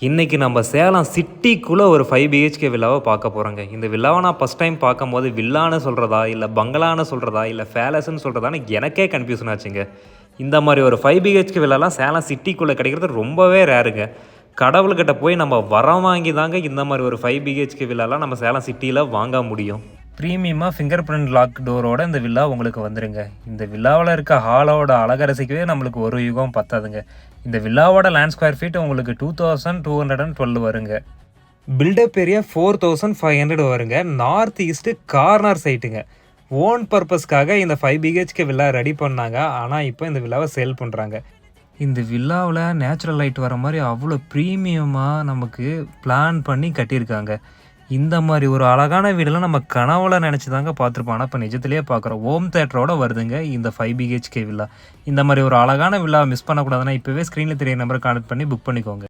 இன்றைக்கி நம்ம சேலம் சிட்டிக்குள்ளே ஒரு 5 பிஹெச்கே வில்லாவை பார்க்க போகிறோங்க. இந்த வில்லாவை நான் ஃபஸ்ட் டைம் பார்க்கும்போது வில்லான்னு சொல்கிறதா இல்லை பங்களான்னு சொல்கிறதா இல்லை ஃபேலஸ்ன்னு சொல்கிறதான்னு எனக்கே கன்ஃபியூஷன் ஆச்சுங்க. இந்த மாதிரி ஒரு 5 பிஹெச்கே வில்லாலாம் சேலம் சிட்டிக்குள்ளே கிடைக்கிறது ரொம்பவே ரேருங்க. கடவுள்கிட்ட போய் நம்ம வரம் வாங்கி தாங்க இந்த மாதிரி ஒரு 5 பிஹெச்கே வில்லாலாம் நம்ம சேலம் சிட்டியில் வாங்க முடியும். ப்ரீமியமாக ஃபிங்கர் பிரிண்ட் லாக் டோரோட இந்த வில்லா உங்களுக்கு வந்துடுங்க. இந்த வில்லாவில் இருக்க ஹாலோட அழகரசிக்கவே நம்மளுக்கு ஒரு யுகம் பத்தாதுங்க. இந்த வில்லாவோட லேண்ட் ஸ்கொயர் ஃபீட் உங்களுக்கு 2212 வருங்க. பில்டப் ஏரியா 4500 வருங்க. நார்த் ஈஸ்ட்டு கார்னர் சைட்டுங்க. ஓன் பர்பஸ்க்காக இந்த 5 பிஹெச்கே வில்லா ரெடி பண்ணாங்க. ஆனால் இப்போ இந்த வில்லாவை சேல் பண்ணுறாங்க. இந்த வில்லாவில் நேச்சுரல் லைட் வர மாதிரி அவ்வளோ ப்ரீமியமாக நமக்கு பிளான் பண்ணி கட்டியிருக்காங்க. இந்த மாதிரி ஒரு அழகான வீடெல்லாம் நம்ம கனவுல நினச்சி தாங்க பார்த்துருப்போம். ஆனால் இப்போ நிஜத்துலேயே பார்க்குறோம். ஹோம் தேட்டரோட வருதுங்க இந்த 5 பிஹெச்கே வில்லா. இந்த மாதிரி ஒரு அழகான வில்லா மிஸ் பண்ணக்கூடாதுன்னா இப்போவே ஸ்க்ரீனில் தெரிய நம்பரை கான்டெக்ட் பண்ணி புக் பண்ணிக்கோங்க.